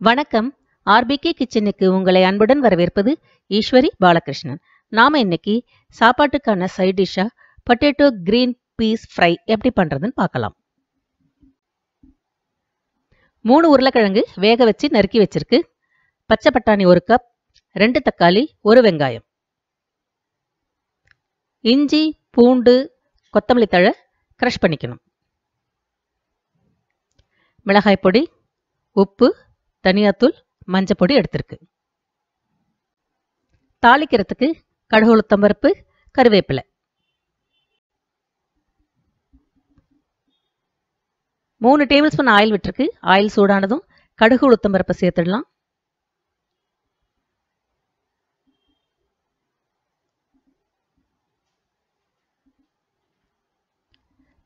வணக்கம். ஆர்பிகே கிச்சனுக்கு உங்களை அன்புடன் வரவேற்பது ஈஸ்வரி பாலகிருஷ்ணன். நாம இன்னைக்கு சாப்பாட்டுக்கான சைட் டிஷ்ஷா பொட்டேட்டோ கிரீன் பீஸ் ஃப்ரை எப்படி பண்றதுன்னு பார்க்கலாம். 3 உருளைக்கிழங்கு வேக வச்சு நறுக்கி வச்சிருக்கு. பச்சை பட்டாணி 1 கப், 2 தக்காளி, 1 வெங்காயம், இஞ்சி, பூண்டு, கொத்தமல்லி தழை கிரஷ் பண்ணிக்கணும். மிளகாய் பொடி, உப்பு, தனியாத்தூள், மஞ்சப்பொடி எடுத்திருக்கு. தாளிக்கிறதுக்கு கடுகு, உளுத்தம் பருப்பு, கருவேப்பிலை. 3 டேபிள் ஸ்பூன் ஆயில் விட்டுருக்கு. ஆயில் சூடானதும் கடுகு, உளுத்தம் பருப்பை சேர்த்துடலாம்.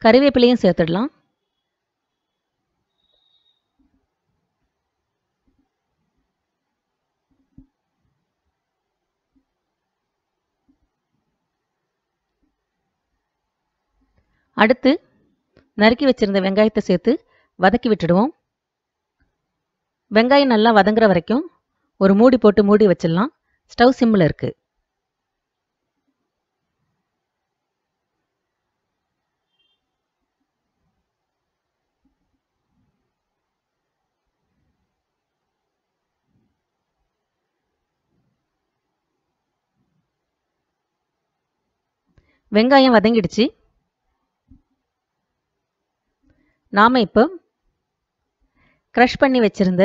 கருவேப்பிலையும் சேர்த்துடலாம். அடுத்து நறுக்கி வச்சிருந்த வெங்காயத்தை சேர்த்து வதக்கி விட்டுடுவோம். வெங்காயம் நல்லா வதங்குற வரைக்கும் ஒரு மூடி போட்டு மூடி வச்சிடலாம். ஸ்டவ் சிம்மில் இருக்கு. வெங்காயம் வதங்கிடுச்சு. நாம இப்போ கிரஷ் பண்ணி வச்சிருந்த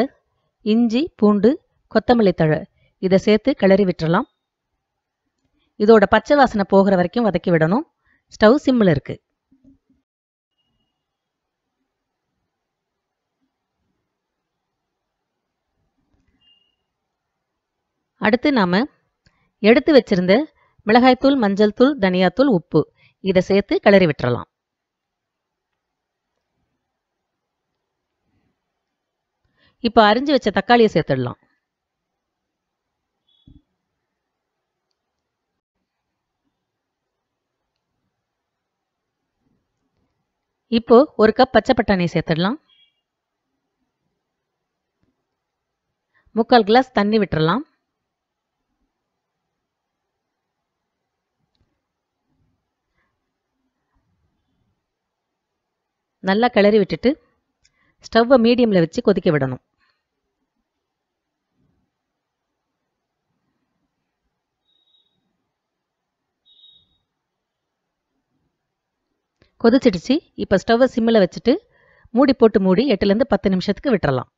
இஞ்சி, பூண்டு, கொத்தமல்லி தழை இதை சேர்த்து கிளறி விட்டுறலாம். இதோட பச்சை வாசனை போகிற வரைக்கும் வதக்கி விடணும். ஸ்டவ் சிம்மில் இருக்கு. அடுத்து நாம எடுத்து வச்சிருந்த மிளகாய்த்தூள், மஞ்சள் தூள், தனியாத்தூள், உப்பு இதை சேர்த்து கிளறி விட்டுறலாம். இப்போ அரிஞ்சு வச்ச தக்காளியை சேர்த்துடலாம். இப்போ 1 கப் பச்சை பட்டாணியை சேர்த்துடலாம். 3/4 கிளாஸ் தண்ணி விட்டுறலாம். நல்லா கிளறி விட்டுட்டு ஸ்டவ்வை மீடியமில் வச்சு கொதிக்க விடணும். கொதிச்சிடுச்சு. இப்போ ஸ்டவ்வை சிம்மில் வச்சுட்டு மூடி போட்டு மூடி 8லேருந்து 10 நிமிஷத்துக்கு விட்டுறலாம்.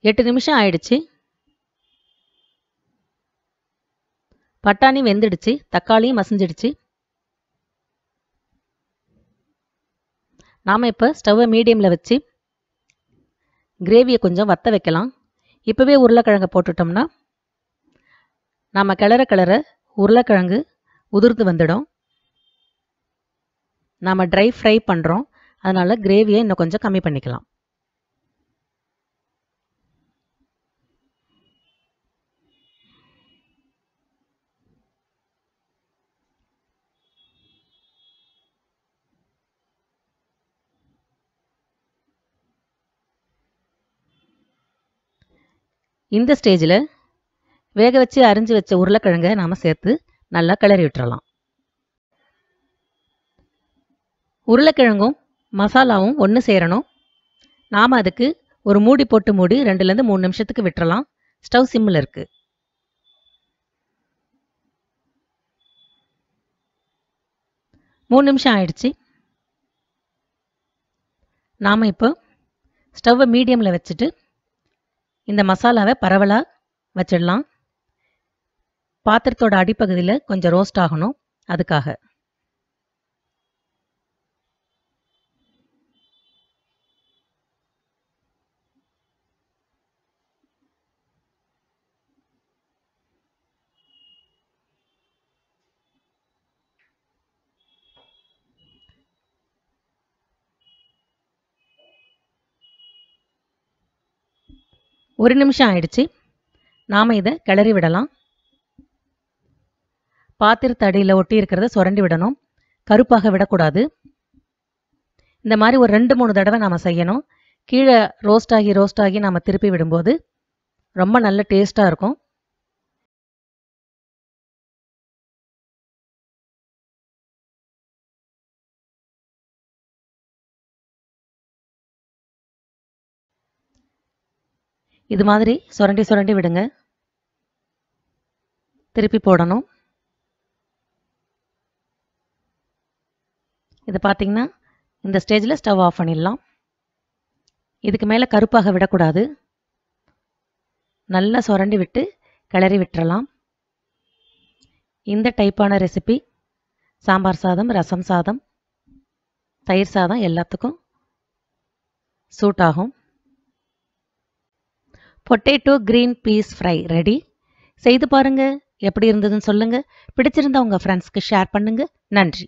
8 நிமிஷம் ஆயிடுச்சு. பட்டாணி வெந்துடுச்சு. தக்காளியும் மசிஞ்சிடுச்சு. நாம் இப்போ ஸ்டவ்வை மீடியமில் வச்சு கிரேவியை கொஞ்சம் வத்த வைக்கலாம். இப்போவே உருளைக்கிழங்கை போட்டுட்டோம்னா நாம் கிளற உருளைக்கிழங்கு உதிர்ந்து வந்துடும். நாம் ட்ரை ஃப்ரை பண்ணுறோம், அதனால் கிரேவியை இன்னும் கொஞ்சம் கம்மி பண்ணிக்கலாம். இந்த ஸ்டேஜில் வேக வச்சு அரிஞ்சு வச்ச உருளைக்கிழங்கை நாம் சேர்த்து நல்லா கிளறி விட்டுறலாம். உருளைக்கிழங்கும் மசாலாவும் ஒன்று சேரணும். நாம் அதுக்கு ஒரு மூடி போட்டு மூடி 2லேருந்து 3 நிமிஷத்துக்கு விட்டுறலாம். ஸ்டவ் சிம்மில் இருக்கு. மூணு நிமிஷம் ஆயிடுச்சு. நாம் இப்போ ஸ்டவ்வை மீடியமில் வச்சுட்டு இந்த மசாலாவை பரவலாக வச்சிடலாம். பாத்திரத்தோட அடிப்பகுதியில் கொஞ்சம் ரோஸ்ட் ஆகணும். அதுக்காக ஒரு நிமிஷம் ஆயிடுச்சு. நாம் இதை கிளறி விடலாம். பாத்திரத்து அடியில் ஒட்டி இருக்கிறத சுரண்டி விடணும். கருப்பாக விடக்கூடாது. இந்த மாதிரி ஒரு 2-3 தடவை நாம் செய்யணும். கீழே ரோஸ்ட் ஆகி நாம் திருப்பி விடும்போது ரொம்ப நல்ல டேஸ்ட்டாக இருக்கும். இது மாதிரி சுரண்டி விடுங்க. திருப்பி போடணும். இது பார்த்தீங்கன்னா இந்த ஸ்டேஜில் ஸ்டவ் ஆஃப் பண்ணிடலாம். இதுக்கு மேலே கருப்பாக விடக்கூடாது. நல்லா சுரண்டி விட்டு கிளறி விட்டுறலாம். இந்த டைப்பான ரெசிபி சாம்பார் சாதம், ரசம் சாதம், தயிர் சாதம் எல்லாத்துக்கும் சூட் ஆகும். Potato green peas fry ready. செய்து பாருங்க, எப்படி இருந்ததுன்னு சொல்லுங்க. பிடிச்சிருந்தா உங்கள் ஃப்ரெண்ட்ஸ்க்கு ஷேர் பண்ணுங்க. நன்றி.